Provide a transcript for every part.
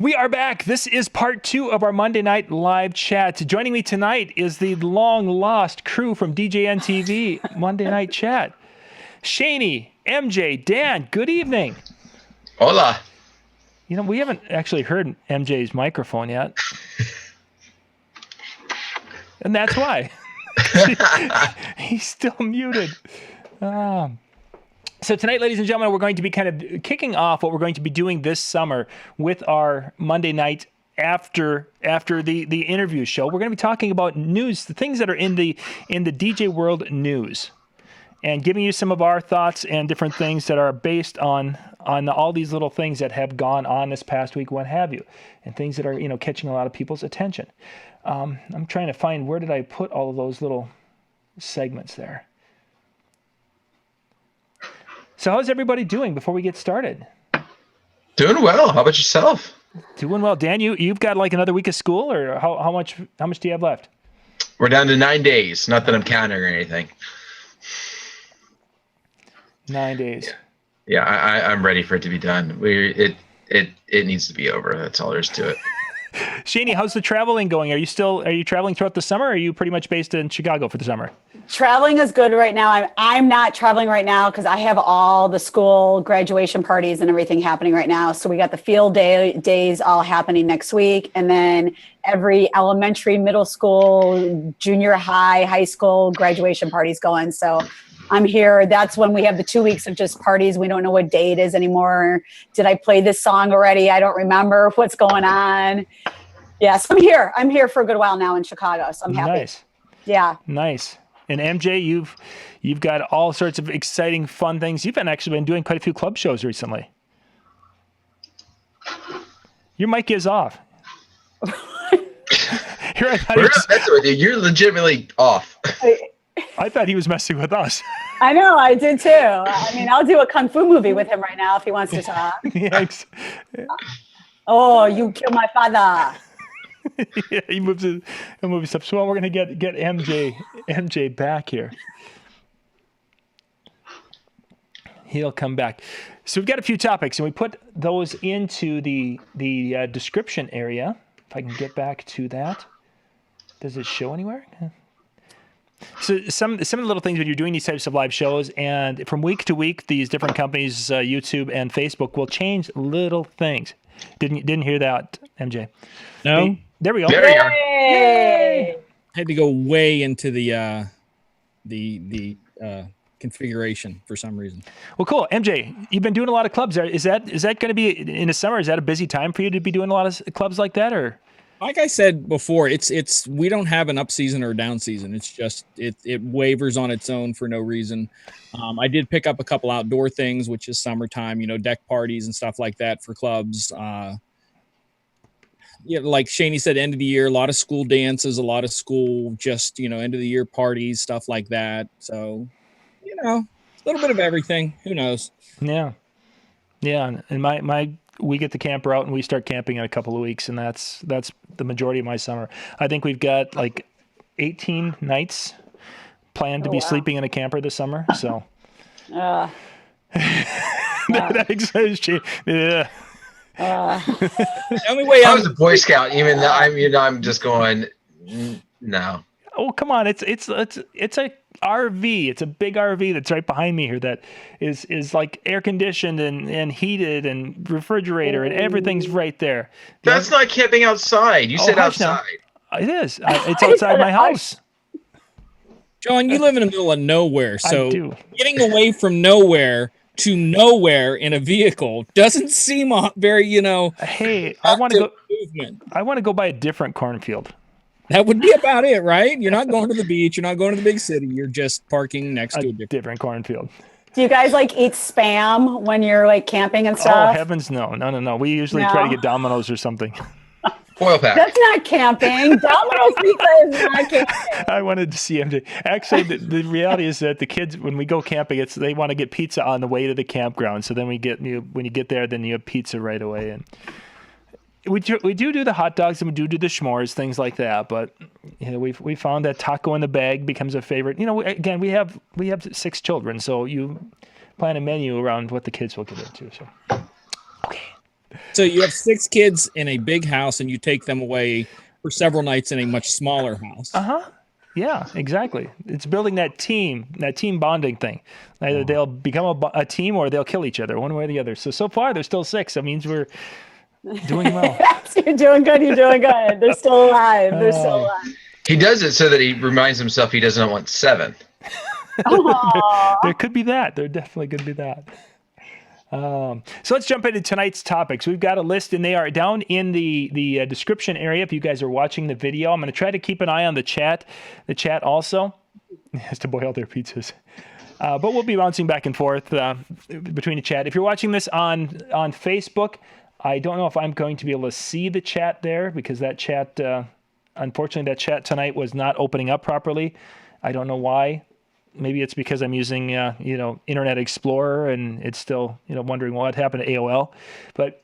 We are back. This is part 2 of our Monday night live chat. Joining me tonight is the long-lost crew from DJNTV Monday Night Chat. Shani, MJ, Dan, good evening. Hola. You know, we haven't actually heard MJ's microphone yet. And that's why. He's still muted. So tonight, ladies and gentlemen, we're going to be kind of kicking off what we're going to be doing this summer with our Monday night after the interview show. We're going to be talking about news, the things that are in the DJ world news, and giving you some of our thoughts and different things that are based on all these little things that have gone on this past week, what have you, and things that are catching a lot of people's attention. I'm trying to find, where did I put all of those little segments there? So how's everybody doing before we get started? Doing well. How about yourself? Doing well. Dan, you've got like another week of school, or how much do you have left? We're down to 9 days. Not that I'm counting or anything. 9 days. Yeah, I'm ready for it to be done. It needs to be over. That's all there is to it. Shani, how's the traveling going? Are you traveling throughout the summer, or are you pretty much based in Chicago for the summer? Traveling is good right now. I'm not traveling right now because I have all the school graduation parties and everything happening right now. So we got the field days all happening next week. And then every elementary, middle school, junior high school graduation parties going. So I'm here. That's when we have the 2 weeks of just parties. We don't know what day it is anymore. Did I play this song already? I don't remember what's going on. Yeah, so I'm here for a good while now in Chicago. So I'm happy. Nice. Yeah. Nice. And MJ, you've got all sorts of exciting, fun things. You've actually been doing quite a few club shows recently. Your mic is off. Here, I thought We're not messing with you. You're legitimately off. I thought he was messing with us. I know, I did too. I mean, I'll do a kung fu movie with him right now if he wants to talk. Yeah. Oh, you killed my father. Yeah, he moves stuff. So we're going to get MJ back here. He'll come back. So we've got a few topics, and we put those into the description area. If I can get back to that. Does it show anywhere? So some of the little things when you're doing these types of live shows, and from week to week, these different companies, YouTube and Facebook, will change little things. Didn't hear that, MJ? No. There we go. There we are. Yay! Had to go way into the configuration for some reason. Well, cool. MJ, you've been doing a lot of clubs. Is that going to be in the summer? Is that a busy time for you to be doing a lot of clubs like that, or? Like I said before, it's we don't have an up season or a down season. It's just it wavers on its own for no reason. I did pick up a couple outdoor things, which is summertime, deck parties and stuff like that for clubs. Yeah, like Shani said, end of the year, a lot of school dances, a lot of school just end of the year parties, stuff like that. So, a little bit of everything. Who knows? Yeah, and we get the camper out and we start camping in a couple of weeks, and that's the majority of my summer. I think we've got like 18 nights planned to be sleeping in a camper this summer. So that excites you. Yeah. The only way I was a Boy Scout, even though I'm just going, no. Oh, come on. It's a RV. It's a big RV that's right behind me here that is like air conditioned and heated and refrigerator and everything's right there. That's not camping outside. You said outside. No. It is. It's outside my house. John, you live in the middle of nowhere, so I do. Getting away from nowhere to nowhere in a vehicle doesn't seem very, Hey, I want to go. Movement. I want to go buy a different cornfield. That would be about it, right? You're not going to the beach. You're not going to the big city. You're just parking next to a different cornfield. Do you guys eat Spam when you're camping and stuff? Oh, heavens, no. We usually try to get Domino's or something. Foil pack. That's not camping. Domino's pizza is not camping. I wanted to see MJ. Actually, the reality is that the kids, when we go camping, they want to get pizza on the way to the campground. So then when you get there, then you have pizza right away. And we do the hot dogs, and we do the s'mores, things like that. But we found that taco in the bag becomes a favorite. Again, we have 6 children, so you plan a menu around what the kids will get into. So okay. So you have 6 kids in a big house, and you take them away for several nights in a much smaller house. Yeah, exactly. It's building that team bonding thing. Either they'll become a team or they'll kill each other, one way or the other. So far, there's still 6. That means we're doing well. You're doing good. You're doing good. They're still alive. They're still alive. He does it so that he reminds himself he doesn't want 7. There could be that. There definitely could be that. So let's jump into tonight's topics. We've got a list, and they are down in the description area. If you guys are watching the video, I'm going to try to keep an eye on the chat. The chat also has to boil their pizzas. But we'll be bouncing back and forth between the chat. If you're watching this on Facebook, I don't know if I'm going to be able to see the chat there because that chat, unfortunately, that chat tonight was not opening up properly. I don't know why. Maybe it's because I'm using, Internet Explorer and it's still, wondering what happened to AOL. But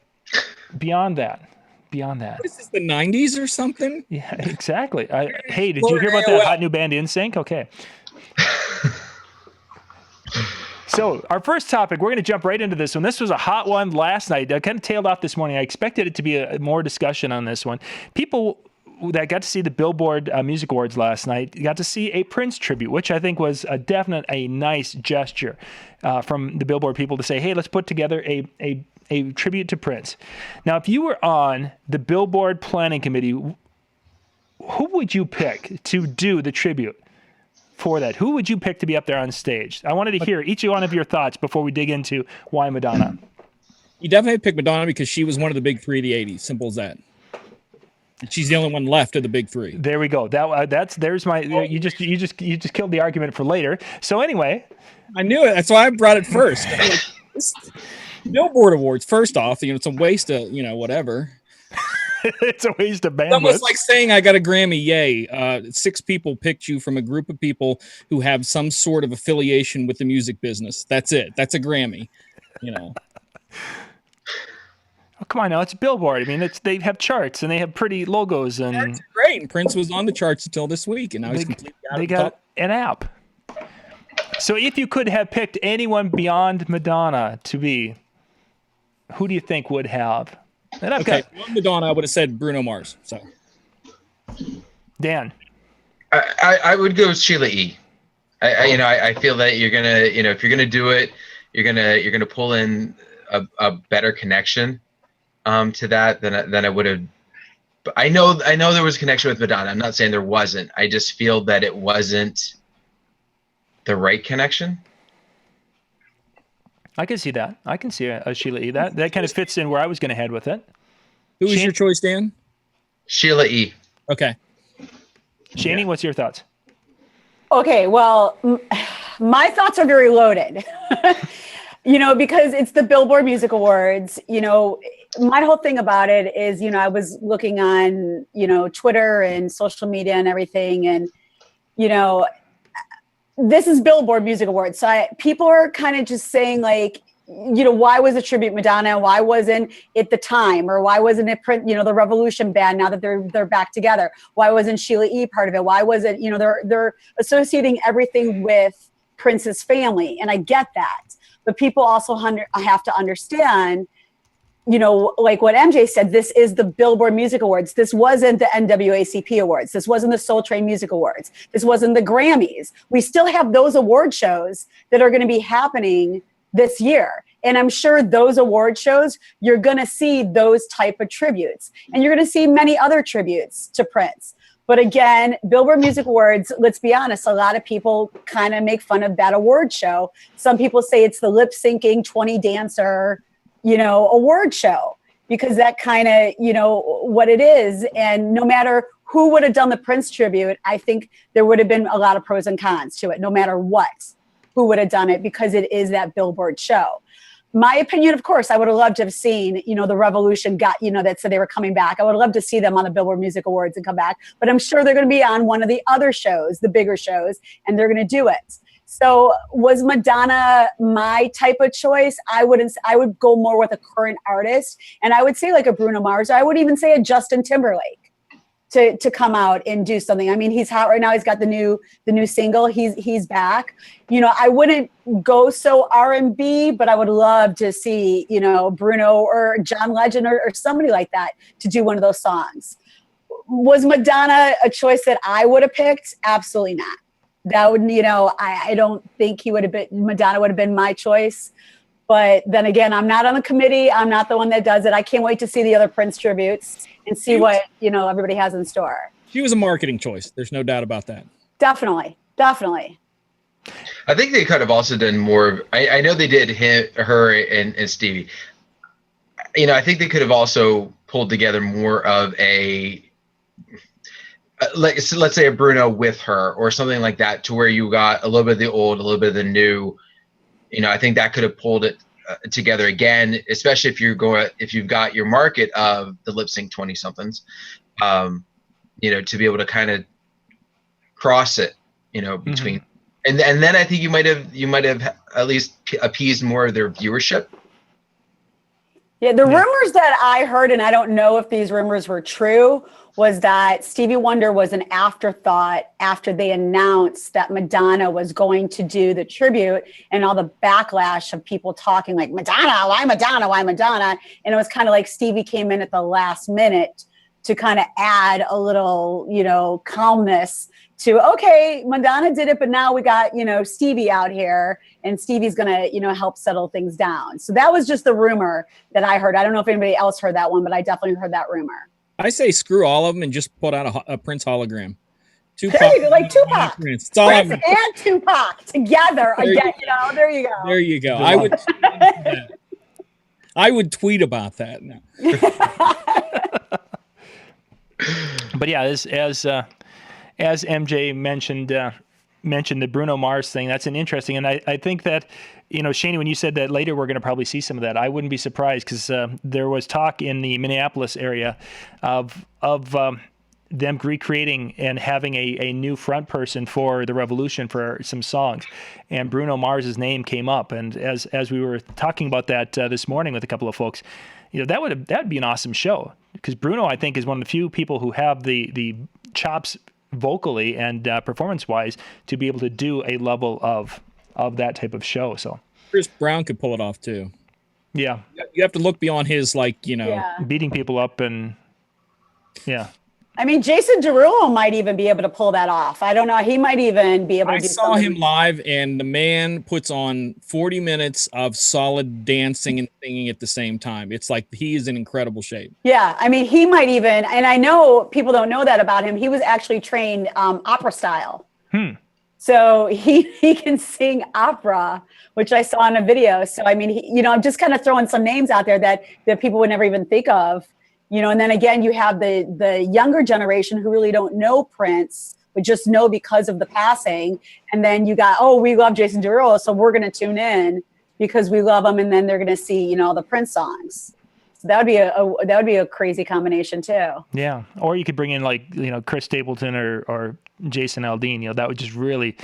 beyond that. This is the 90s or something? Yeah, exactly. Hey, did you hear about that hot new band NSYNC? Okay. So our first topic, we're going to jump right into this one. This was a hot one last night. I kind of tailed off this morning. I expected it to be more discussion on this one. People that got to see the Billboard Music Awards last night got to see a Prince tribute, which I think was a nice gesture from the Billboard people to say, hey, let's put together a tribute to Prince. Now, if you were on the Billboard planning committee, who would you pick to do the tribute for that? Who would you pick to be up there on stage? I wanted to hear each one of your thoughts before we dig into why Madonna. You definitely pick Madonna because she was one of the big 3 of the 80s. Simple as that. She's the only one left of the big 3. There we go. There's my. You just killed the argument for later. So anyway, I knew it. That's why I brought it first. Billboard Awards. First off, it's a waste of whatever. It's a waste of bandwidth. It's almost like saying I got a Grammy. Yay! 6 people picked you from a group of people who have some sort of affiliation with the music business. That's it. That's a Grammy. Oh, come on now, it's Billboard. I mean, they have charts and they have pretty logos and that's great. And Prince was on the charts until this week, and now he's completely out they of got the top. an app. So if you could have picked anyone beyond Madonna to be, who do you think would have? And Beyond Madonna, I would have said Bruno Mars. So, Dan, I would go with Sheila E. I feel that you're gonna, if you're gonna do it, you're gonna pull in a better connection to that than I would have. I know there was a connection with Madonna. I'm not saying there wasn't. I just feel that it wasn't the right connection. I can see that. I can see a Sheila E. That kind of fits in where I was going to head with it. Who was your choice, Dan? Sheila E. Okay. Shani, what's your thoughts? Okay, well, my thoughts are very loaded. Because it's the Billboard Music Awards. My whole thing about it is, I was looking on, Twitter and social media and everything, and this is Billboard Music Awards. So people are kind of just saying like, why was it tribute Madonna? Why wasn't it the time? Or why wasn't it the Revolution band now that they're back together? Why wasn't Sheila E. part of it? Why wasn't, they're associating everything with Prince's family. And I get that. But people also have to understand, like what MJ said, this is the Billboard Music Awards. This wasn't the NAACP Awards. This wasn't the Soul Train Music Awards. This wasn't the Grammys. We still have those award shows that are going to be happening this year. And I'm sure those award shows, you're going to see those type of tributes. And you're going to see many other tributes to Prince. But again, Billboard Music Awards, let's be honest, a lot of people kind of make fun of that award show. Some people say it's the lip syncing 20 dancer, award show, because that kind of, what it is. And no matter who would have done the Prince tribute, I think there would have been a lot of pros and cons to it, no matter who would have done it, because it is that Billboard show. My opinion, of course, I would have loved to have seen, the Revolution that said they were coming back. I would love to see them on the Billboard Music Awards and come back, but I'm sure they're going to be on one of the other shows, the bigger shows, and they're going to do it. So was Madonna my type of choice? I would go more with a current artist, and I would say like a Bruno Mars. I would even say a Justin Timberlake. to come out and do something. I mean, he's hot right now. He's got the new single. He's back. You know, I wouldn't go so R&B, but I would love to see, you know, Bruno or John Legend or somebody like that to do one of those songs. Was Madonna a choice that I would have picked? Absolutely not. That would, you know, I don't think Madonna would have been my choice. But then again, I'm not on the committee. I'm not the one that does it. I can't wait to see the other Prince tributes and see what, you know, everybody has in store. She was a marketing choice. There's no doubt about that. Definitely. I think they could have also done more. I know they did her and Stevie. You know, I think they could have also pulled together more of a, like, so let's say a Bruno with her or something like that, to where you got a little bit of the old, a little bit of the new. You know, I think that could have pulled it together again, especially if you've got your market of the lip sync 20 somethings, you know, to be able to kind of cross it, you know, between, and then I think you might have at least appeased more of their viewership. Yeah, the rumors that I heard, and I don't know if these rumors were true, was that Stevie Wonder was an afterthought after they announced that Madonna was going to do the tribute, and all the backlash of people talking like, Madonna, why Madonna, why Madonna? And it was kind of like Stevie came in at the last minute to kind of add a little, you know, calmness to, okay, Madonna did it, but now we got, you know, Stevie out here, and Stevie's going to, you know, help settle things down. So that was just the rumor that I heard. I don't know if anybody else heard that one, but I definitely heard that rumor. I say screw all of them and just put out a Prince hologram. Tupac. There you go, like Tupac. Prince and Tupac together again. You know, there you go. There you go. I would tweet about that now. But yeah, as MJ mentioned the Bruno Mars thing, that's an interesting, and I think that, you know, Shani, when you said that later we're going to probably see some of that, I wouldn't be surprised, because there was talk in the Minneapolis area of them recreating and having a new front person for the Revolution for some songs, and Bruno Mars's name came up, and as we were talking about that this morning with a couple of folks, you know, that would be an awesome show, because Bruno, I think, is one of the few people who have the chops vocally and performance-wise to be able to do a level of that type of show. So Chris Brown could pull it off too. Yeah, you have to look beyond his, like, you know, beating people up, and I mean, Jason Derulo might even be able to pull that off. I don't know. He might even be able to do something. I saw him live, and the man puts on 40 minutes of solid dancing and singing at the same time. It's like he is in incredible shape. Yeah. I mean, he might even, and I know people don't know that about him, he was actually trained opera style. So he can sing opera, which I saw in a video. So, I mean, you know, I'm just kind of throwing some names out there that people would never even think of. You know, and then again, you have the younger generation who really don't know Prince, but just know because of the passing. And then you got, oh, we love Jason Derulo, so we're going to tune in because we love him. And then they're going to see, you know, the Prince songs. So that would be a crazy combination too. Yeah, or you could bring in, like, you know, Chris Stapleton or Jason Aldean. You know, that would just really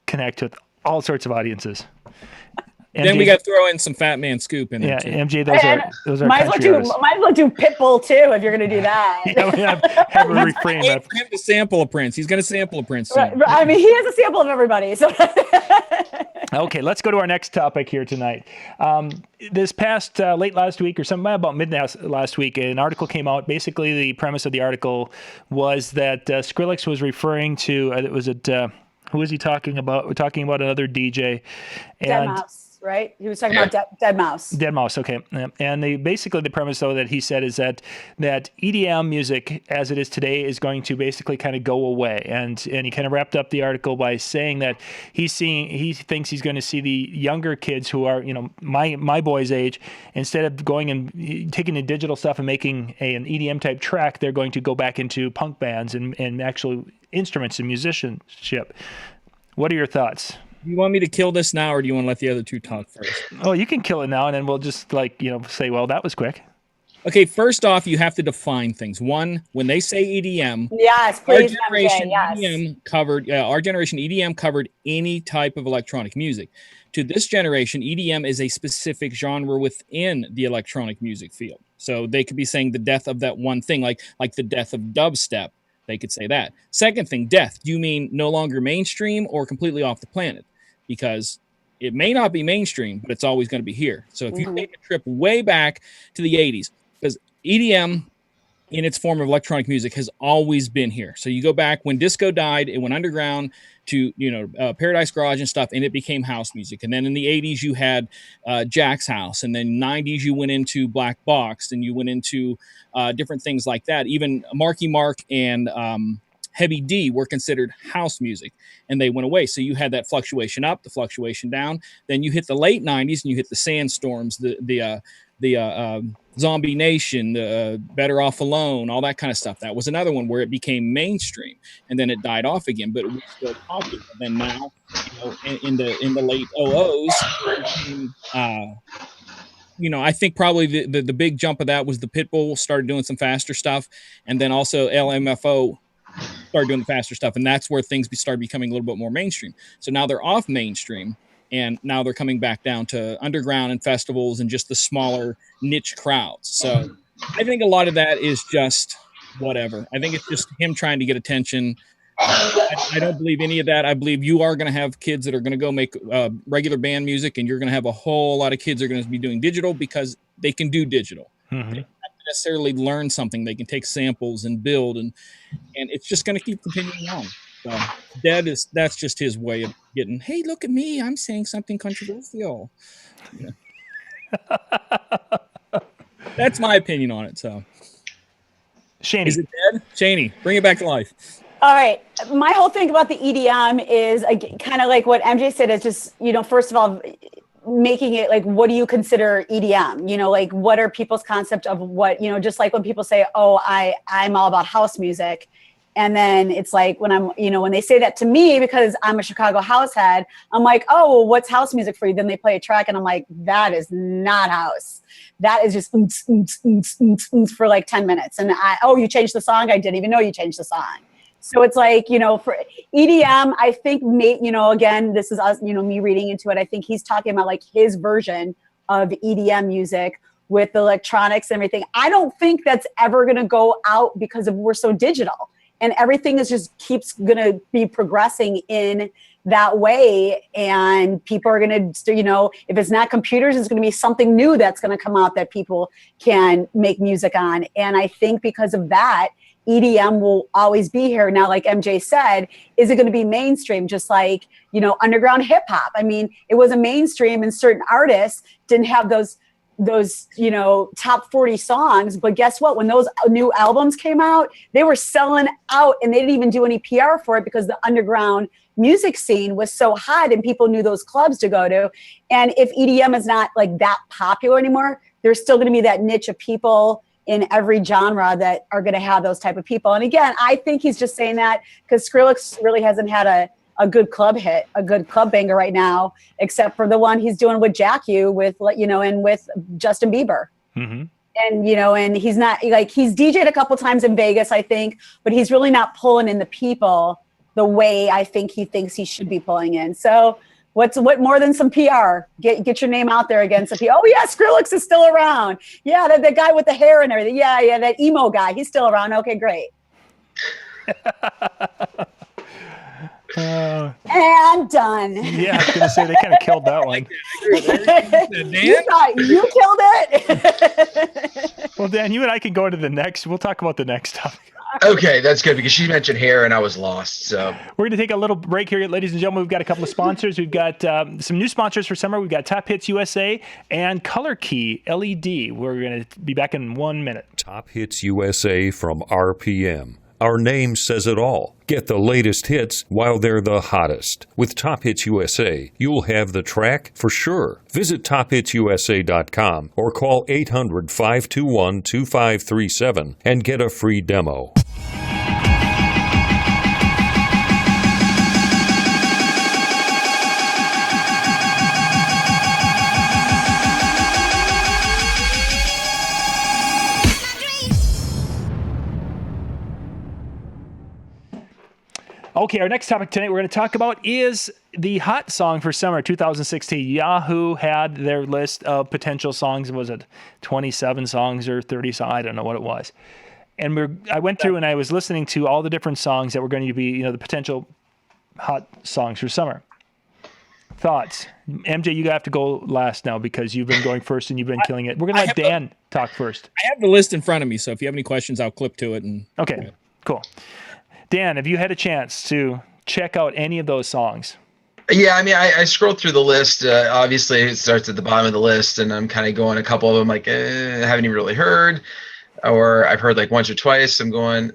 connect with all sorts of audiences. MJ, then we got to throw in some Fat Man Scoop in there. Yeah, too. MJ, those are might as well do Pitbull too if you're going to do that. Have a refrain. Wait for him to sample a Prince. He's going to sample a Prince soon. Right. I mean, he has a sample of everybody. So. Okay, let's go to our next topic here tonight. This past late last week, or something about midnight last week, an article came out. Basically, the premise of the article was that Skrillex was referring to who was he talking about? We're talking about another DJ. Deadmau5. Right? He was talking about Deadmau5. Deadmau5, okay. And the premise, though, that he said is that EDM music, as it is today, is going to basically kind of go away. And he kind of wrapped up the article by saying that he thinks he's going to see the younger kids who are, you know, my boy's age, instead of going and taking the digital stuff and making an EDM type track, they're going to go back into punk bands and actual instruments and musicianship. What are your thoughts? You want me to kill this now, or do you want to let the other two talk first? Oh, you can kill it now, and then we'll just, like, you know, say, well, that was quick. Okay, first off, you have to define things. One, when they say EDM, yes, please, our generation EDM covered any type of electronic music. To this generation, EDM is a specific genre within the electronic music field. So they could be saying the death of that one thing, like the death of dubstep. They could say that. Second thing, death. Do you mean no longer mainstream or completely off the planet? Because it may not be mainstream, but it's always going to be here. So if you take a trip way back to the 80s, because EDM in its form of electronic music has always been here. So you go back when disco died, it went underground to, Paradise Garage and stuff, and it became house music. And then in the 80s, you had Jack's House. And then 90s, you went into Black Box, and you went into different things like that. Even Marky Mark and Heavy D were considered house music, and they went away. So you had that fluctuation up, the fluctuation down. Then you hit the late 90s, and you hit the Sandstorms, the Zombie Nation, the Better Off Alone, all that kind of stuff. That was another one where it became mainstream, and then it died off again, but it was still popular. Then now, in the late 00s, I think probably the big jump of that was the Pitbull started doing some faster stuff, and then also LMFO started doing the faster stuff, and that's where things started becoming a little bit more mainstream. So now they're off mainstream, and now they're coming back down to underground and festivals and just the smaller niche crowds. So I think a lot of that is just whatever. I think it's just him trying to get attention. I don't believe any of that. I believe you are going to have kids that are going to go make regular band music, and you're going to have a whole lot of kids that are going to be doing digital because they can do digital. They don't have to necessarily learn something. They can take samples and build, and it's just going to keep continuing on. So that's just his way of getting, hey, look at me, I'm saying something controversial. Yeah. That's my opinion on it. So Shani. Is it dead? Shani, bring it back to life. All right. My whole thing about the EDM is kind of like what MJ said. It's just, first of all, making it like, what do you consider EDM? Like, what are people's concept of what, just like when people say, oh, I'm all about house music. And then it's like when they say that to me, because I'm a Chicago house head, I'm like, oh, well, what's house music for you? Then they play a track and I'm like, that is not house. That is just for like 10 minutes. And you changed the song? I didn't even know you changed the song. So it's like, for EDM, I think, again, this is us, me reading into it. I think he's talking about like his version of EDM music with electronics and everything. I don't think that's ever going to go out because we're so digital. And everything is just keeps going to be progressing in that way. And people are going to, if it's not computers, it's going to be something new that's going to come out that people can make music on. And I think because of that, EDM will always be here. Now, like MJ said, is it going to be mainstream? Just like, underground hip hop. I mean, it was a mainstream and certain artists didn't have those top 40 songs, but guess what? When those new albums came out, they were selling out and they didn't even do any PR for it because the underground music scene was so hot and people knew those clubs to go to. And if EDM is not like that popular anymore, there's still going to be that niche of people in every genre that are going to have those type of people. And again, I think he's just saying that because Skrillex really hasn't had a good club hit, a good club banger right now, except for the one he's doing with Jack U and with Justin Bieber. Mm-hmm. And, and he's not like, he's DJ'd a couple times in Vegas, I think, but he's really not pulling in the people the way I think he thinks he should be pulling in. So what more than some PR? Get your name out there again. Some PR. Oh yeah, Skrillex is still around. Yeah, that guy with the hair and everything. Yeah, that emo guy, he's still around. Okay, great. And done. Yeah, I was going to say they kind of killed that one. You thought you killed it? Well, Dan, you and I can go into the next. We'll talk about the next topic. Okay, that's good because she mentioned hair and I was lost. So we're going to take a little break here, ladies and gentlemen. We've got a couple of sponsors. We've got some new sponsors for summer. We've got Top Hits USA and Color Key LED. We're going to be back in 1 minute. Top Hits USA from RPM. Our name says it all. Get the latest hits while they're the hottest. With Top Hits USA, you'll have the track for sure. Visit tophitsusa.com or call 800-521-2537 and get a free demo. Okay, our next topic tonight we're going to talk about is the hot song for summer 2016. Yahoo had their list of potential songs. Was it 27 songs or 30 songs? I don't know what it was. I went through and I was listening to all the different songs that were going to be, the potential hot songs for summer. Thoughts? MJ, you have to go last now because you've been going first and you've been killing it. We're going to let Dan talk first. I have the list in front of me, so if you have any questions, I'll clip to it. Okay, cool. Dan, have you had a chance to check out any of those songs? Yeah, I mean, I scrolled through the list. Obviously, it starts at the bottom of the list, and I'm kind of going a couple of them like, I haven't even really heard, or I've heard like once or twice. I'm going,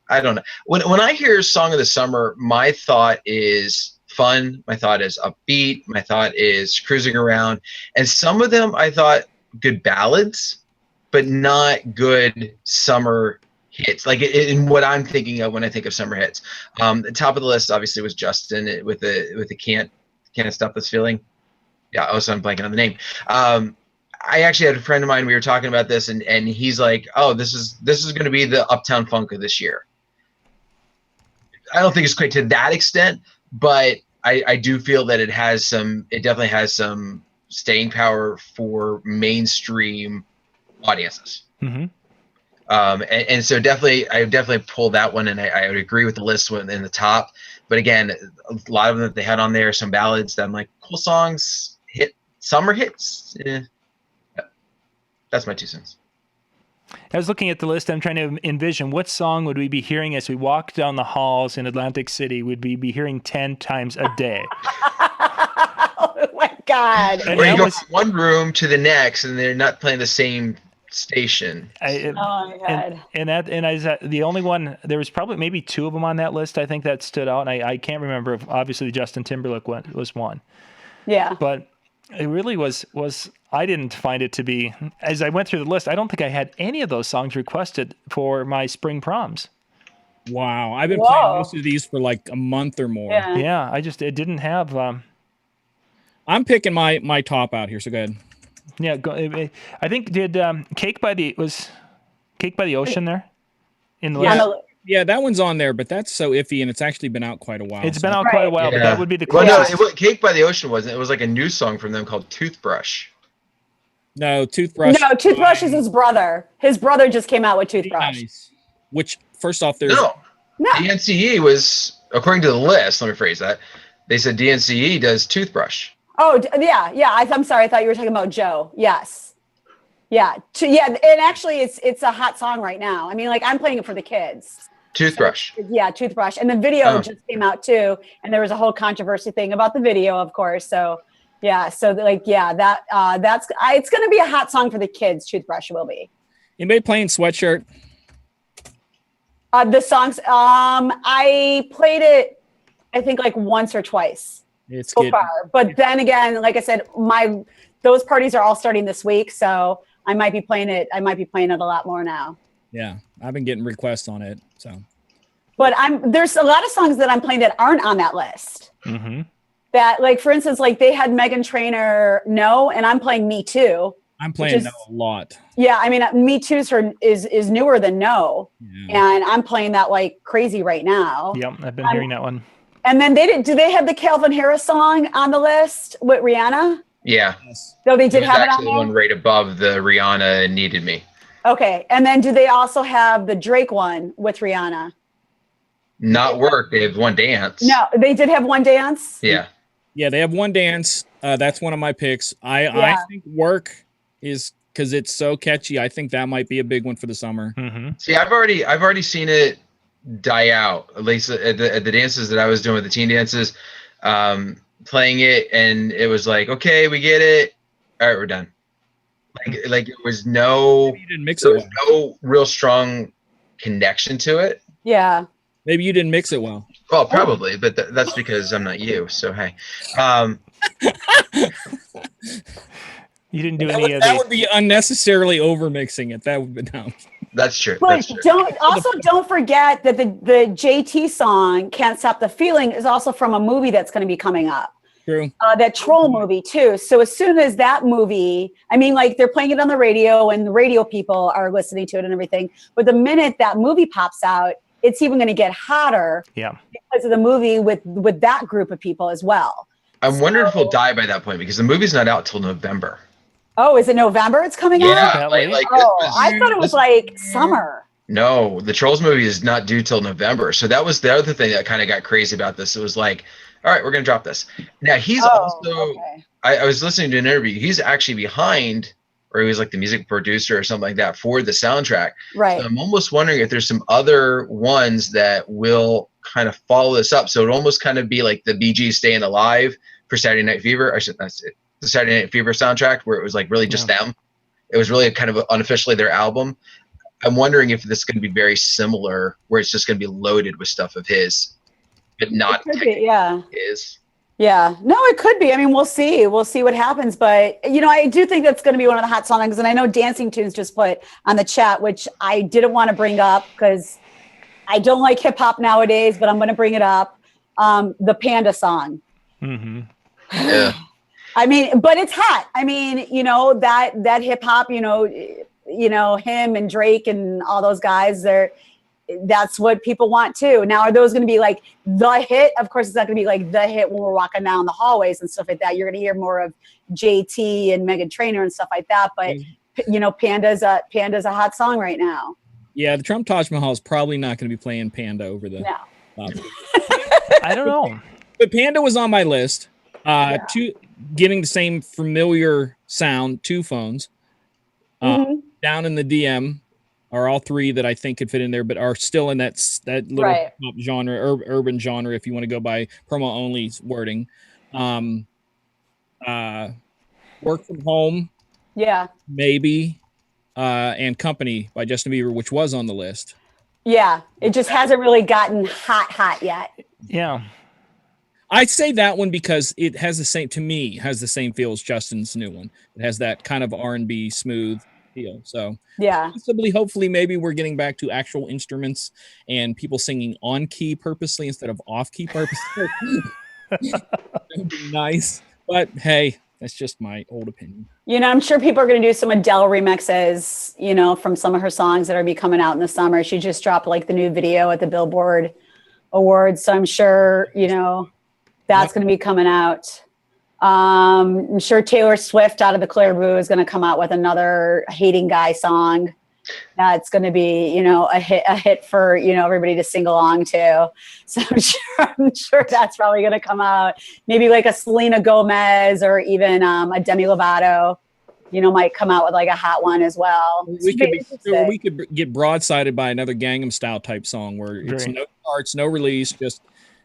I don't know. When I hear Song of the Summer, my thought is fun. My thought is upbeat. My thought is cruising around. And some of them I thought good ballads, but not good summer hits. Like in what I'm thinking of when I think of summer hits. The top of the list obviously was Justin with the Can't Stop This Feeling. Yeah, also I'm blanking on the name. I actually had a friend of mine, we were talking about this, and he's like, oh, this is going to be the Uptown Funk of this year. I don't think it's quite to that extent, but I do feel that it definitely has some staying power for mainstream audiences. Mm-hmm. And so I definitely pull that one, and I would agree with the list one in the top. But again, a lot of them that they had on there, some ballads that I'm like, cool songs, summer hits. That's my 2 cents. I was looking at the list. I'm trying to envision what song would we be hearing as we walk down the halls in Atlantic City. Would we be hearing 10 times a day? Oh my God! And you go from one room to the next, and they're not playing the same station. Oh my God! And the only one. There was probably maybe 2 of them on that list. I think that stood out, and I can't remember if obviously Justin Timberlake was one. Yeah, but it really was. I didn't find it to be, as I went through the list, I don't think I had any of those songs requested for my spring proms. Wow. I've been playing most of these for like a month or more. Yeah, it didn't have. I'm picking my top out here, so go ahead. Yeah, I think did Cake by the Ocean there in the list? Yeah, that one's on there, but that's so iffy, and it's actually been out quite a while. It's been out quite a while, but that would be the closest. Well, no, Cake by the Ocean wasn't. It was like a new song from them called Toothbrush. No, Toothbrush. No, Toothbrush is his brother. His brother just came out with Toothbrush. Nice. Which, first off, there's... No. DNCE was, according to the list, let me phrase that, they said DNCE does Toothbrush. Oh, yeah. I'm sorry. I thought you were talking about Joe. Yes. Yeah. And actually, it's a hot song right now. I mean, like, I'm playing it for the kids. Toothbrush. Yeah, Toothbrush. And the video just came out, too. And there was a whole controversy thing about the video, of course. So... yeah, so that's it's going to be a hot song for the kids. Toothbrush will be. Anybody playing Sweatshirt? The songs, I played it, I think like once or twice so far. But then again, like I said, those parties are all starting this week, so I might be playing it. I might be playing it a lot more now. Yeah, I've been getting requests on it. So, but there's a lot of songs that I'm playing that aren't on that list. Mm-hmm. That, like, for instance, like they had Meghan Trainor No, and I'm playing Me Too. I'm playing No a lot. Yeah, I mean, Me Too is newer than No, and I'm playing that like crazy right now. Yep, I've been hearing that one. And then do they have the Calvin Harris song on the list with Rihanna? Yeah. So they did have it on actually there? one right above the Rihanna Needed Me. Okay, and then do they also have the Drake one with Rihanna? Not Work. They have One Dance. No, they did have One Dance. Yeah. Yeah, they have One Dance. That's one of my picks. I think Work is, because it's so catchy. I think that might be a big one for the summer. Mm-hmm. See, I've already seen it die out. At least at the dances that I was doing with the teen dances, playing it, and it was like, okay, we get it. All right, we're done. Like it was no. Maybe you didn't mix there it was no real strong connection to it. Yeah. Maybe you didn't mix it well. Well, probably, but that's because I'm not you. So hey, you didn't do that would be unnecessarily over mixing it. That would be no. That's true. But that's true. don't forget that the JT song "Can't Stop the Feeling" is also from a movie that's going to be coming up. True. That Troll movie too. So as soon as that movie, I mean, like they're playing it on the radio and the radio people are listening to it and everything. But the minute that movie pops out, it's even going to get hotter. Yeah. Because of the movie with that group of people as well. I'm wondering if we'll die by that point because the movie's not out till November. Oh, is it November? It's coming out. Yeah. I thought it was like summer. No, the Trolls movie is not due till November. So that was the other thing that kind of got crazy about this. It was like, all right, we're gonna drop this. Now he's also okay. I was listening to an interview. He's actually behind, or he was like the music producer or something like that for the soundtrack. Right. So I'm almost wondering if there's some other ones that will kind of follow this up. So it almost kind of be like the Bee Gees Staying Alive for Saturday Night Fever. I should that's it. The Saturday Night Fever soundtrack, where it was like really just them. It was really kind of unofficially their album. I'm wondering if this is going to be very similar, where it's just going to be loaded with stuff of his, but not technically his. Yeah, no, it could be. I mean, we'll see. We'll see what happens. But, you know, I do think that's going to be one of the hot songs. And I know Dancing Tunes just put on the chat, which I didn't want to bring up because I don't like hip hop nowadays, but I'm going to bring it up. The Panda song. Mm-hmm. Yeah. I mean, but it's hot. I mean, you know, that hip hop, you know, him and Drake and all those guys, that's what people want too. Now, are those going to be like the hit? Of course, it's not going to be like the hit when we're walking down the hallways and stuff like that. You're going to hear more of JT and Meghan Trainor and stuff like that. But you know, Panda's a hot song right now. Yeah, the Trump Taj Mahal is probably not going to be playing Panda over the. No. I don't know. But Panda was on my list. Getting the same familiar sound, two phones. Down in the DM are all three that I think could fit in there, but are still in that little pop genre, urban genre, if you want to go by promo only wording. Work From Home, maybe, and Company by Justin Bieber, which was on the list. Yeah, it just hasn't really gotten hot yet. Yeah. I'd say that one because it has the same, to me, has the same feel as Justin's new one. It has that kind of R&B smooth feel. So possibly, hopefully, maybe we're getting back to actual instruments and people singing on key purposely instead of off key purposely. That would be nice. But hey, that's just my old opinion. You know, I'm sure people are going to do some Adele remixes, you know, from some of her songs that are be coming out in the summer. She just dropped like the new video at the Billboard Awards. So I'm sure, you know, that's going to be coming out. I'm sure Taylor Swift out of the Clairvaux is going to come out with another Hating Guy song. That's going to be, you know, a hit for, you know, everybody to sing along to. So I'm sure that's probably going to come out. Maybe like a Selena Gomez or even a Demi Lovato, you know, might come out with like a hot one as well. We could get broadsided by another Gangnam Style type song where it's no charts, no release, just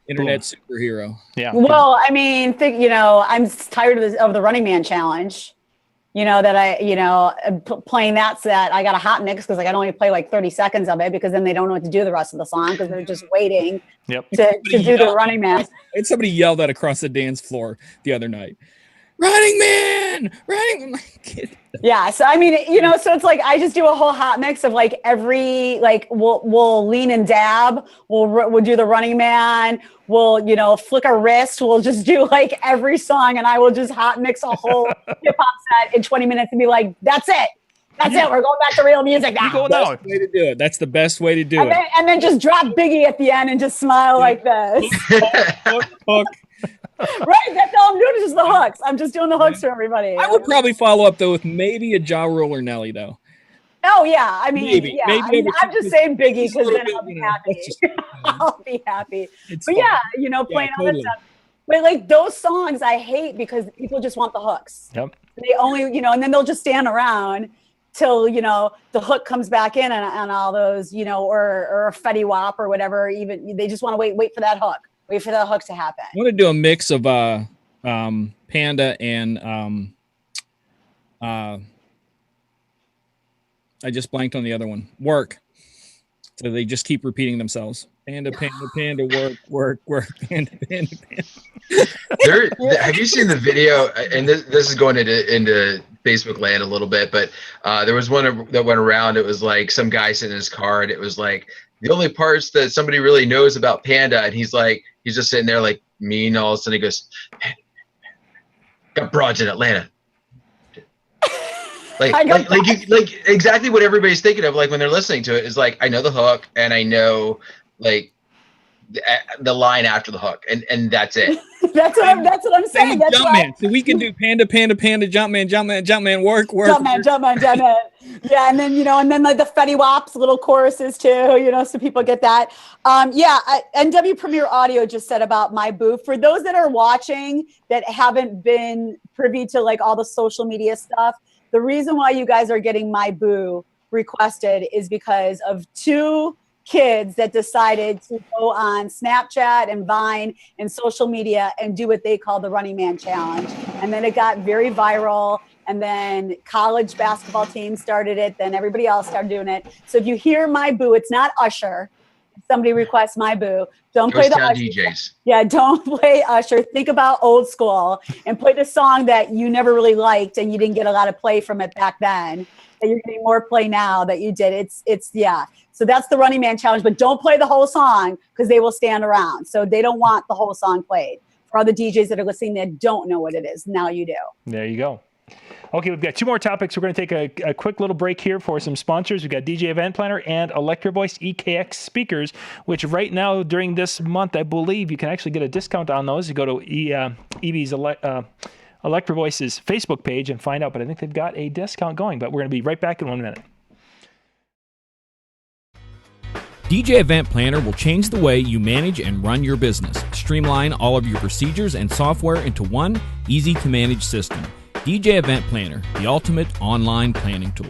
internet superhero. Yeah. Well, I mean, you know, I'm tired of the Running Man challenge. You know, that playing that so that I got a hot mix because I can only play like 30 seconds of it because then they don't know what to do the rest of the song because they're just waiting to do the Running Man. And somebody yelled that across the dance floor the other night. Running Man! Running Man! Yeah, so I mean, you know, so it's like I just do a whole hot mix of like every, like we'll lean and dab, we'll do the Running Man, we'll, you know, flick a wrist, we'll just do like every song and I will just hot mix a whole hip hop set in 20 minutes and be like, that's it. That's it. We're going back to real music now. That's the way to do it. That's the best way to do it. And then just drop Biggie at the end and just smile like this. Hook. Right, that's all I'm doing is just the hooks. I'm just doing the hooks for everybody. I would probably follow up though with maybe a Ja Rule or Nelly though. Oh yeah, I mean, maybe. I'm just saying Biggie because then I'll be happy. I'll be happy. But yeah, you know, playing all that stuff. But like those songs, I hate because people just want the hooks. Yep. They only, you know, and then they'll just stand around till, you know, the hook comes back in and all those, you know, or a Fetty Wap or whatever. Even they just want to wait for that hook. Wait for the hook to happen. I want to do a mix of Panda and I just blanked on the other one. Work. So they just keep repeating themselves. Panda, work, panda. Have you seen the video? And this is going into Facebook land a little bit, but there was one that went around. It was like some guy sitting in his car, and it was like the only parts that somebody really knows about Panda, and he's just sitting there like me, and all of a sudden he goes, got broads in Atlanta. Like exactly what everybody's thinking of, like when they're listening to it is like, I know the hook and I know like the line after the hook, and that's it. That's what I'm saying. That's Jumpman. So we can do panda, panda, panda, Jumpman, work. Jumpman. Yeah, and then like the Fetty Waps little choruses too, so people get that. NW Premier Audio just said about My Boo. For those that are watching that haven't been privy to like all the social media stuff, the reason why you guys are getting My Boo requested is because of 2 kids that decided to go on Snapchat and Vine and social media and do what they call the Running Man Challenge. And then it got very viral. And then college basketball teams started it. Then everybody else started doing it. So if you hear My Boo, it's not Usher. If somebody requests My Boo, don't play the Usher. DJs. Yeah, don't play Usher. Think about old school and play the song that you never really liked and you didn't get a lot of play from it back then. That you're getting more play now that you did. It's yeah. So that's the Running Man Challenge, but don't play the whole song because they will stand around. So they don't want the whole song played. For all the DJs that are listening that don't know what it is, now you do. There you go. Okay, we've got 2 more topics. We're going to take a quick little break here for some sponsors. We've got DJ Event Planner and Electro Voice EKX speakers, which right now during this month, I believe you can actually get a discount on those. You go to EV's Electro Voice's Facebook page and find out, but I think they've got a discount going, but we're going to be right back in 1 minute. DJ Event Planner will change the way you manage and run your business. Streamline all of your procedures and software into one easy-to-manage system. DJ Event Planner, the ultimate online planning tool.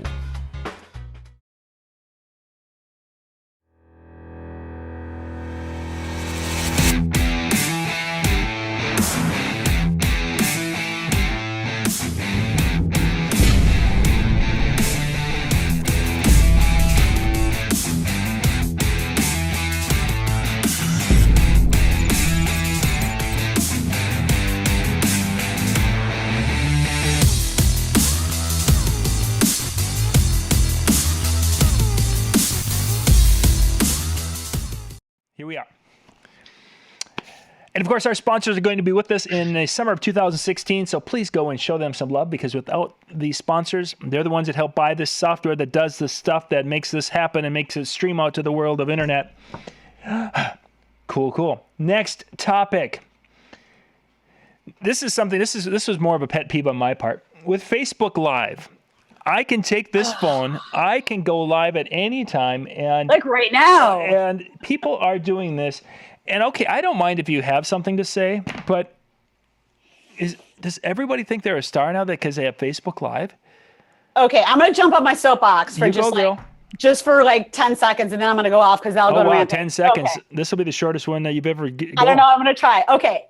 Here we are. And of course, our sponsors are going to be with us in the summer of 2016. So please go and show them some love, because without these sponsors, they're the ones that help buy this software that does the stuff that makes this happen and makes it stream out to the world of internet. Cool. Next topic. This was more of a pet peeve on my part. With Facebook Live, I can take this phone, I can go live at any time, and like right now. And people are doing this. And okay, I don't mind if you have something to say, but does everybody think they're a star now because they have Facebook Live? Okay, I'm gonna jump on my soapbox for just for like 10 seconds, and then I'm gonna go off because I'll go to rant. 10 seconds. Okay. This will be the shortest one that you've ever. I don't know. I'm gonna try. Okay,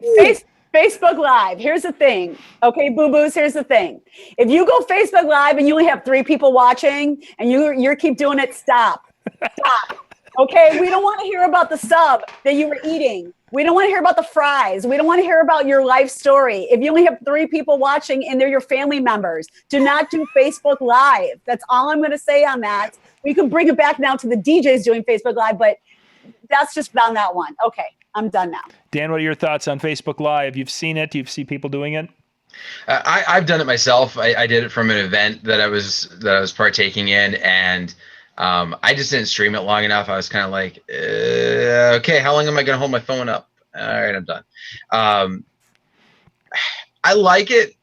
Facebook Live. Here's the thing. Okay, boo-boos, here's the thing. If you go Facebook Live and you only have 3 people watching and you keep doing it, stop. Okay, we don't want to hear about the sub that you were eating. We don't want to hear about the fries. We don't want to hear about your life story. If you only have 3 people watching and they're your family members, do not do Facebook Live. That's all I'm going to say on that. We can bring it back now to the DJs doing Facebook Live, but that's just on that one. Okay, I'm done now. Dan, what are your thoughts on Facebook Live? You've seen it. You've seen people doing it. I've done it myself. I did it from an event that I was partaking in, and I just didn't stream it long enough. I was kind of like, okay, how long am I going to hold my phone up? All right, I'm done. I like it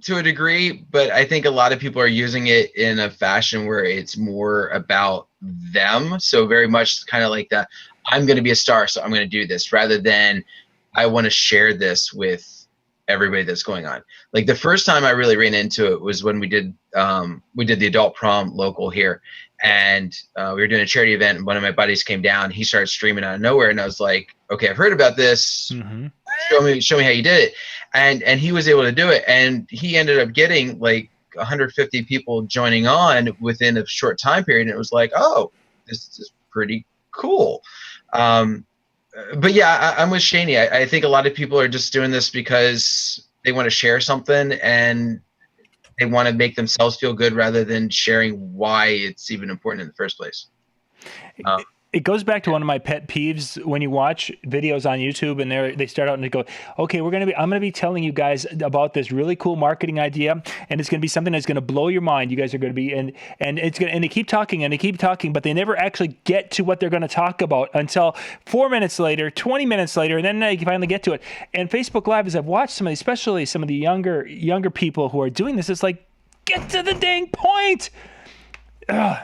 to a degree, but I think a lot of people are using it in a fashion where it's more about them. So very much kind of like that, I'm going to be a star, so I'm going to do this, rather than I want to share this with everybody that's going on. Like the first time I really ran into it was when we did the adult prom local here, and we were doing a charity event, and one of my buddies came down. He started streaming out of nowhere, and I was like, okay, I've heard about this. Mm-hmm. Show me how you did it. And he was able to do it, and he ended up getting like 150 people joining on within a short time period, and it was like, oh, this is pretty cool. But yeah, I'm with Shani. I think a lot of people are just doing this because they want to share something and they want to make themselves feel good rather than sharing why it's even important in the first place. It goes back to one of my pet peeves when you watch videos on YouTube and they start out and they go, okay, I'm going to be telling you guys about this really cool marketing idea, and it's going to be something that's going to blow your mind. You guys are going to be, and they keep talking and they keep talking, but they never actually get to what they're going to talk about until 4 minutes later, 20 minutes later, and then they finally get to it. And Facebook Live, as I've watched some of these, especially some of the younger people who are doing this, it's like, get to the dang point. Ugh.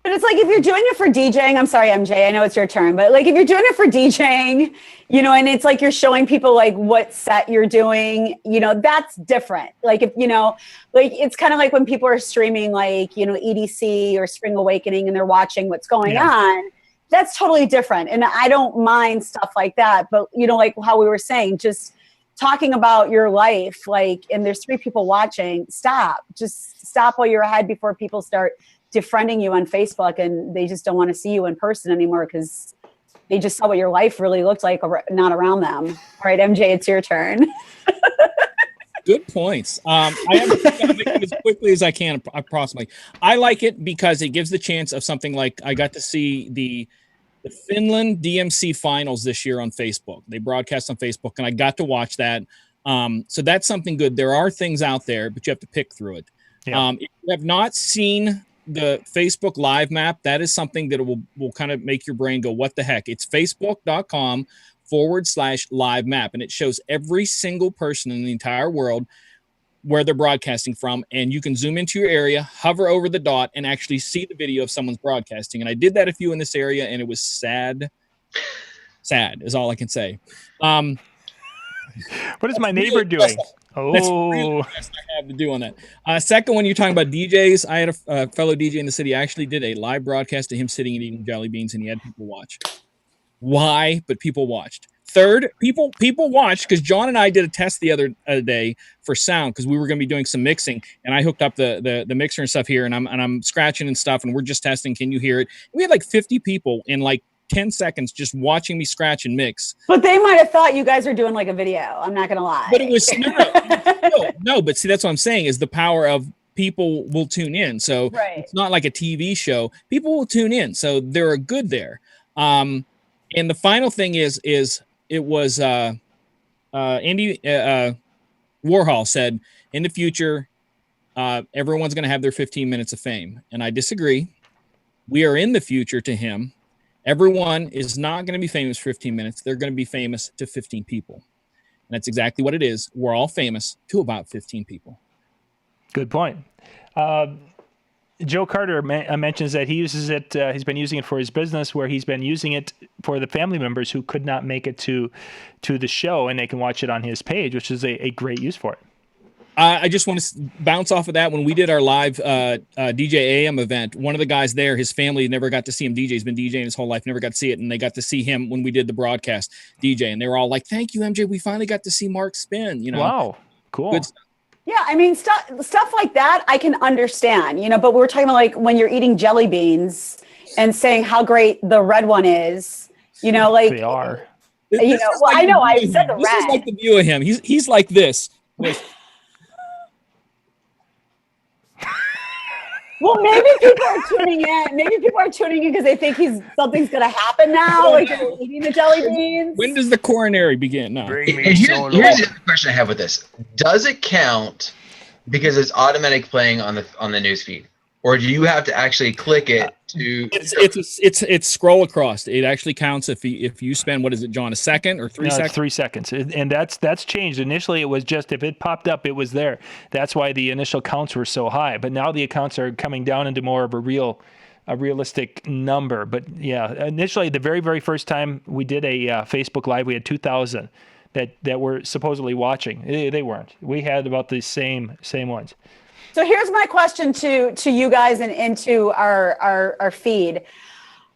But it's like, if you're doing it for DJing, I'm sorry, MJ, I know it's your turn, but like if you're doing it for DJing, you know, and it's like you're showing people like what set you're doing, you know, that's different. Like if, you know, like it's kind of like when people are streaming like, you know, EDC or Spring Awakening and they're watching what's going on. That's totally different. And I don't mind stuff like that. But, you know, like how we were saying, just talking about your life, like, and there's 3 people watching, just stop while you're ahead before people start defriending you on Facebook and they just don't want to see you in person anymore because they just saw what your life really looked like not around them. All right, MJ, it's your turn. Good points. I have to make it as quickly as I can, approximately. I like it because it gives the chance of something like I got to see the Finland DMC finals this year on Facebook. They broadcast on Facebook, and I got to watch that. So that's something good. There are things out there, but you have to pick through it. Yeah. If you have not seen the Facebook Live map, that is something that will kind of make your brain go, what the heck? It's facebook.com/live map. And it shows every single person in the entire world where they're broadcasting from. And you can zoom into your area, hover over the dot, and actually see the video of someone's broadcasting. And I did that a few in this area, and it was sad. Sad is all I can say. What is my neighbor doing? That's really the best I have to do on that. Second one, you're talking about DJs. I had a fellow DJ in the city. I actually did a live broadcast of him sitting and eating jelly beans, and he had people watch. Why? But people watched. Third, people watched because John and I did a test the other day for sound because we were going to be doing some mixing, and I hooked up the mixer and stuff here, and I'm scratching and stuff, and we're just testing. Can you hear it? We had like 50 people in like 10 seconds just watching me scratch and mix. But they might have thought you guys were doing like a video. I'm not going to lie. But it was no, but see, that's what I'm saying is the power of people will tune in. So It's not like a TV show. People will tune in. So there are good there. And the final thing is it was Andy Warhol said in the future, everyone's going to have their 15 minutes of fame. And I disagree. We are in the future to him. Everyone is not going to be famous for 15 minutes. They're going to be famous to 15 people. And that's exactly what it is. We're all famous to about 15 people. Good point. Joe Carter mentions that he uses it. He's been using it for his business, where he's been using it for the family members who could not make it to the show, and they can watch it on his page, which is a great use for it. I just want to bounce off of that. When we did our live DJ AM event, one of the guys there, his family never got to see him DJ. He's been DJing his whole life, never got to see it. And they got to see him when we did the broadcast DJ. And they were all like, thank you, MJ. We finally got to see Mark spin. You know, wow, cool. Good stuff. Yeah, I mean, stuff like that, I can understand, you know, but we're talking about like when you're eating jelly beans and saying how great the red one is, you know, like they are. You know, well, I know I said the red. This is like the view of him. He's like this. Well, maybe people are tuning in. Maybe people are tuning in because they think something's going to happen now. Like they're eating the jelly beans. When does the coronary begin? No. Here's the other question I have with this: does it count because it's automatic playing on the news feed, or do you have to actually click it to? It's scroll across. It actually counts if you spend, what is it, John, a second or 3 seconds? It's 3 seconds, and that's changed. Initially, it was just if it popped up, it was there. That's why the initial counts were so high. But now the accounts are coming down into more of a realistic number. But yeah, initially, the very, very first time we did a Facebook Live, we had 2,000 that were supposedly watching. They weren't. We had about the same ones. So here's my question to you guys and into our feed.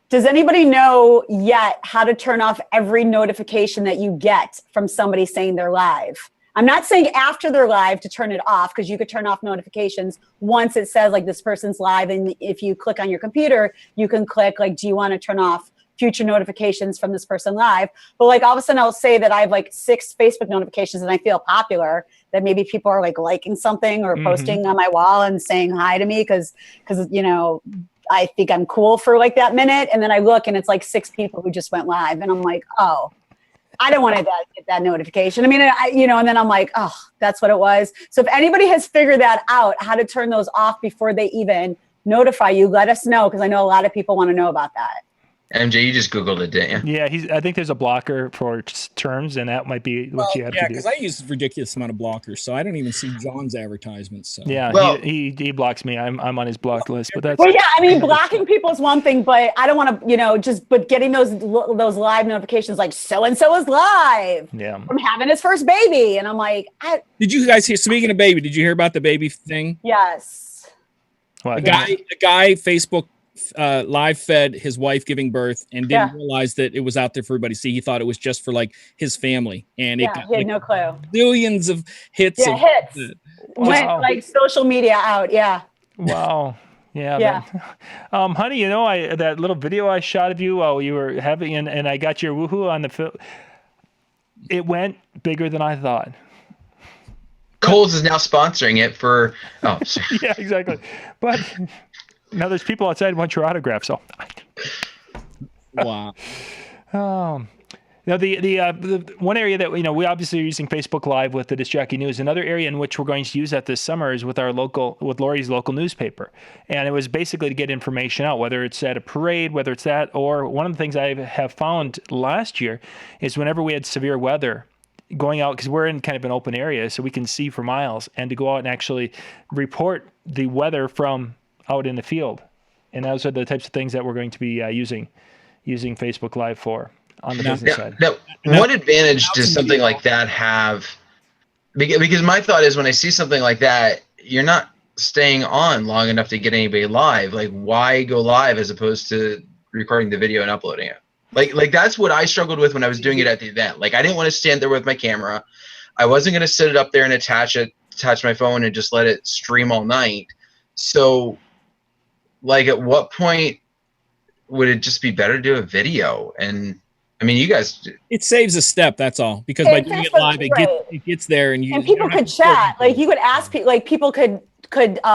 Does anybody know yet how to turn off every notification that you get from somebody saying they're live? I'm not saying after they're live to turn it off, because you could turn off notifications once it says like this person's live. And if you click on your computer, you can click like, do you want to turn off future notifications from this person live? But like all of a sudden I'll say that I have like 6 Facebook notifications and I feel popular, that maybe people are like liking something or posting on my wall and saying hi to me because you know, I think I'm cool for like that minute. And then I look and it's like 6 people who just went live. And I'm like, oh, I don't want to get that notification. I mean, and then I'm like, oh, that's what it was. So if anybody has figured that out, how to turn those off before they even notify you, let us know. Cause I know a lot of people want to know about that. MJ, you just Googled it, didn't you? Yeah, I think there's a blocker for terms, and that might be what you have to do. Because I use a ridiculous amount of blockers, so I don't even see John's advertisements. So. Yeah, well, he blocks me. I'm on his blocked list, but that's. Well, yeah, I mean, blocking people is one thing, but I don't want to, but getting those live notifications like so and so is live. Yeah. From having his first baby, and I'm like, did you guys hear? Speaking of baby, did you hear about the baby thing? Yes. What? A guy Facebook live fed his wife giving birth and didn't realize that it was out there for everybody to see. He thought it was just for like his family, and it got he had no clue. Billions of hits. Yeah, hits. Went like social media out. Yeah. Wow. Yeah. Yeah. Honey, that little video I shot of you while you were having, and I got your woohoo on the film. It went bigger than I thought. Kohl's is now sponsoring it for. Oh, sorry. Yeah, exactly. But now there's people outside who want your autograph. So. Wow. Now the one area that we obviously are using Facebook Live with the Disc Jockey News. Another area in which we're going to use that this summer is with Lori's local newspaper, and it was basically to get information out, whether it's at a parade, whether it's that, or one of the things I have found last year is whenever we had severe weather, going out, because we're in kind of an open area, so we can see for miles, and to go out and actually report the weather from out in the field, and those are the types of things that we're going to be using Facebook Live for. On the business side. Now, what advantage does something like that have? Because my thought is when I see something like that, you're not staying on long enough to get anybody live. Like, why go live as opposed to recording the video and uploading it? Like that's what I struggled with when I was doing it at the event. Like, I didn't want to stand there with my camera. I wasn't going to sit it up there and attach my phone and just let it stream all night. So, like, at what point would it just be better to do a video? And I mean, you guys. It saves a step. That's all. Because by doing it live, it gets there, and people could chat. Like you could ask people. Like people could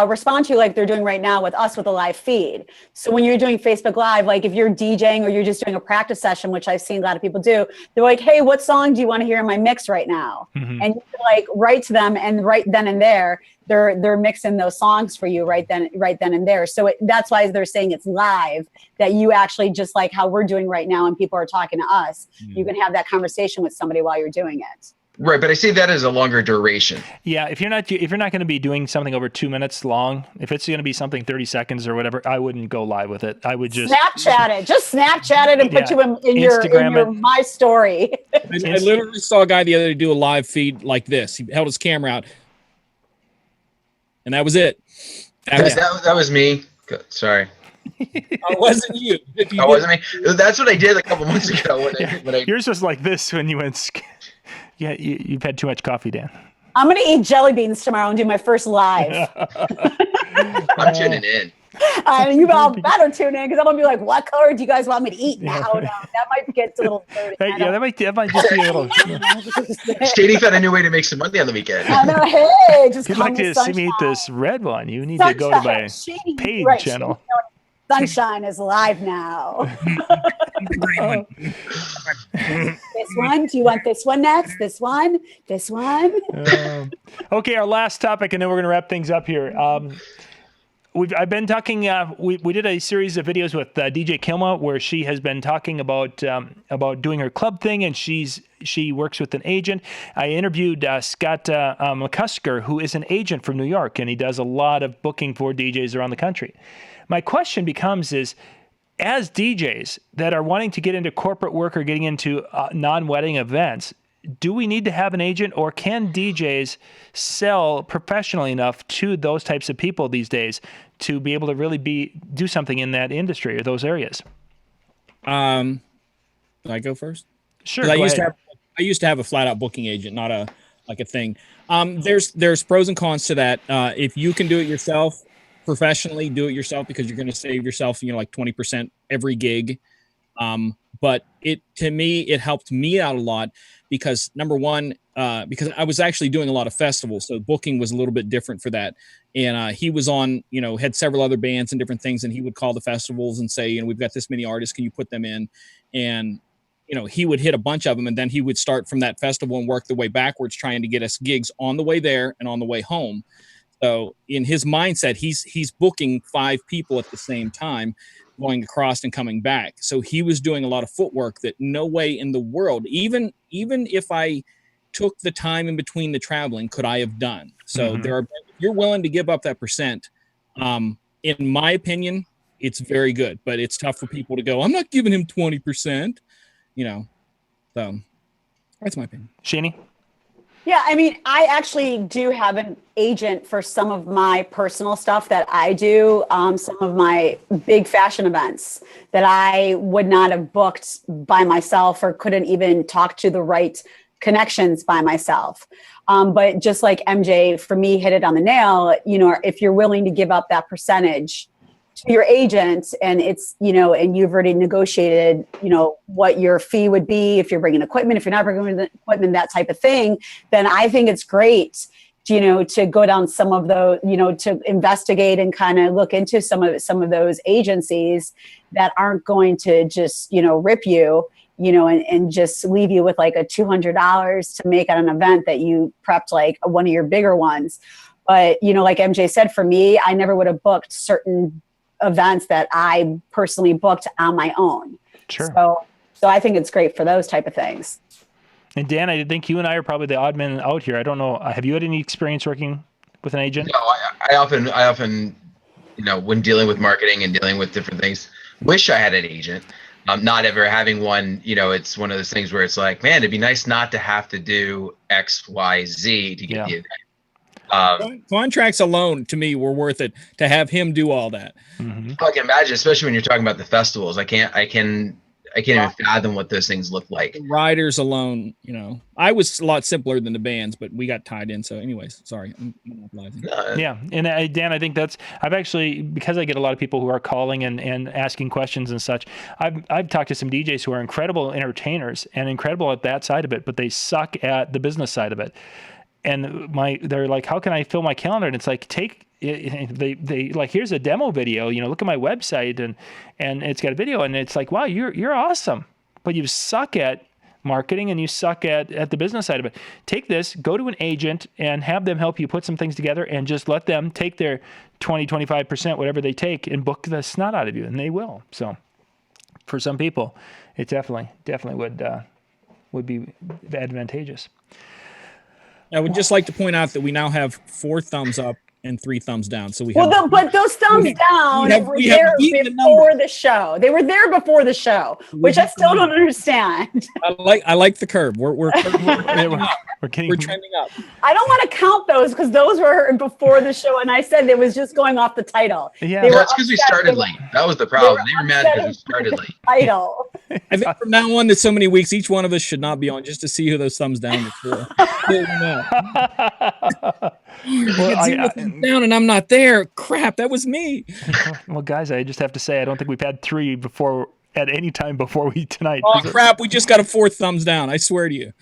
respond to you like they're doing right now with us with a live feed. So when you're doing Facebook Live, like if you're DJing or you're just doing a practice session, which I've seen a lot of people do, they're like, "Hey, what song do you want to hear in my mix right now?" Mm-hmm. And you can like write to them, and right then and there, they're mixing those songs for you right then and there. So that's why they're saying it's live, that you actually, just like how we're doing right now and people are talking to us, you can have that conversation with somebody while you're doing it. Right, but I see that as a longer duration. Yeah, if you're not going to be doing something over 2 minutes long, if it's going to be something 30 seconds or whatever, I wouldn't go live with it. I would just Snapchat it. Just Snapchat it and put you in your my story. I literally saw a guy the other day do a live feed like this. He held his camera out. And that was it. That was me. Sorry. It wasn't you. That wasn't me. That's what I did a couple months ago. Yours was like this when you went. Yeah, you've had too much coffee, Dan. I'm going to eat jelly beans tomorrow and do my first live. I'm tuning in. You all better tune in because I'm going to be like, what color do you guys want me to eat now? No, that might get a little dirty. That might just be a little. Shady found a new way to make some money on the weekend. I know. Hey, just if you'd like to see me eat this red one, you need to go to my paid channel. Sunshine is live now. This one? Do you want this one next? This one? This one? Okay, our last topic, and then we're going to wrap things up here. I've been talking. We did a series of videos with DJ Kilma, where she has been talking about doing her club thing, and she works with an agent. I interviewed Scott McCusker, who is an agent from New York, and he does a lot of booking for DJs around the country. My question becomes is, as DJs that are wanting to get into corporate work or getting into non-wedding events, do we need to have an agent, or can DJs sell professionally enough to those types of people these days to be able to really do something in that industry or those areas? Can I go first? Sure. I used to have a flat-out booking agent, not a thing. There's pros and cons to that. If you can do it yourself, professionally, do it yourself, because you're going to save yourself, like 20% every gig. But to me, it helped me out a lot because number one, because I was actually doing a lot of festivals, so booking was a little bit different for that. And he was on, had several other bands and different things, and he would call the festivals and say, we've got this many artists, can you put them in? And he would hit a bunch of them, and then he would start from that festival and work the way backwards, trying to get us gigs on the way there and on the way home. So in his mindset, he's booking 5 people at the same time, going across and coming back. So he was doing a lot of footwork that no way in the world, even if I took the time in between the traveling, could I have done. So if you're willing to give up that percent, in my opinion, it's very good, but it's tough for people to go, I'm not giving him 20%, so that's my opinion. Shani? Yeah, I mean, I actually do have an agent for some of my personal stuff that I do, some of my big fashion events that I would not have booked by myself or couldn't even talk to the right connections by myself. But just like MJ, for me, hit it on the nail, if you're willing to give up that percentage to your agent, and it's, and you've already negotiated, what your fee would be if you're bringing equipment, if you're not bringing equipment, that type of thing, then I think it's great, to go down some of those, to investigate and kind of look into some of those agencies that aren't going to just, rip you, and just leave you with like a $200 to make at an event that you prepped like one of your bigger ones. But, like MJ said, for me, I never would have booked certain events that I personally booked on my own. Sure. So I think it's great for those type of things. And Dan, I think you and I are probably the odd men out here. I don't know. Have you had any experience working with an agent? No, I often, when dealing with marketing and dealing with different things, wish I had an agent. Not ever having one, it's one of those things where it's like, man, it'd be nice not to have to do X, Y, Z to get the event. Contracts alone to me were worth it to have him do all that. I can imagine, especially when you're talking about the festivals. I can't even fathom what those things look like. The riders alone, I was a lot simpler than the bands, but we got tied in. So anyways, sorry. Yeah. And Dan, I think I've actually, because I get a lot of people who are calling and asking questions and such, I've talked to some DJs who are incredible entertainers and incredible at that side of it, but they suck at the business side of it. And they're like, how can I fill my calendar? And it's like, they like, here's a demo video, look at my website and it's got a video, and it's like, wow, you're awesome, but you suck at marketing and you suck at the business side of it. Take this, go to an agent and have them help you put some things together, and just let them take their 20-25%, whatever they take, and book the snot out of you, and they will. So for some people, it definitely would be advantageous. I would just like to point out that we now have 4 thumbs up and 3 thumbs down. So but those thumbs down were there before the show. They were there before the show, which I still don't understand. I like the curve. We're trending up. I don't want to count those because those were before the show, and I said it was just going off the title. Yeah, that's because we started late. That was the problem. They were mad because we started late. Title. I think from now on, that so many weeks, each one of us should not be on, just to see who those thumbs down are for. Down and I'm not there. Crap, that was me. Well, guys, I just have to say, I don't think we've had 3 before at any time before tonight. Oh crap, we just got a 4th thumbs down. I swear to you.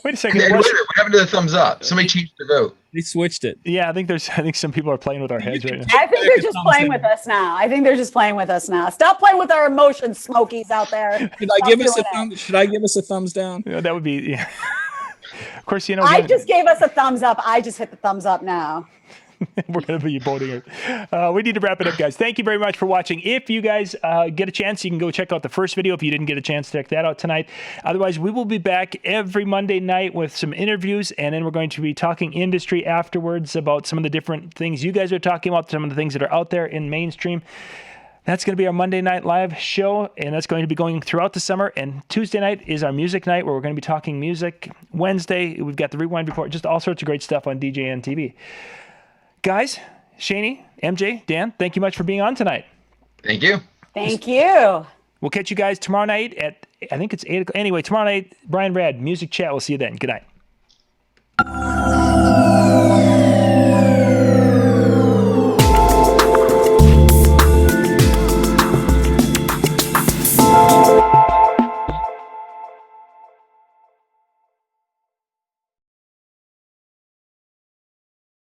Wait a second. What happened to the thumbs up? Somebody changed the vote. They switched it. Yeah, I think some people are playing with our heads right now. I think they're just playing with us now. Stop playing with our emotions, Smokies out there. Should I give us a thumbs down? Yeah, that would be. Yeah. Of course, I just gave us a thumbs up. I just hit the thumbs up now. We're going to be voting it. We need to wrap it up, guys. Thank you very much for watching. If you guys get a chance, you can go check out the first video if you didn't get a chance to check that out tonight. Otherwise, we will be back every Monday night with some interviews, and then we're going to be talking industry afterwards about some of the different things you guys are talking about, some of the things that are out there in mainstream. That's going to be our Monday Night Live show, and that's going to be going throughout the summer. And Tuesday night is our music night, where we're going to be talking music. Wednesday, we've got the Rewind Report, just all sorts of great stuff on DJNTV. Guys, Shani, MJ, Dan, thank you much for being on tonight. Thank you. Thank you. We'll catch you guys tomorrow night at, I think it's 8 o'clock. Anyway, tomorrow night, Brian Rad, Music Chat. We'll see you then. Good night.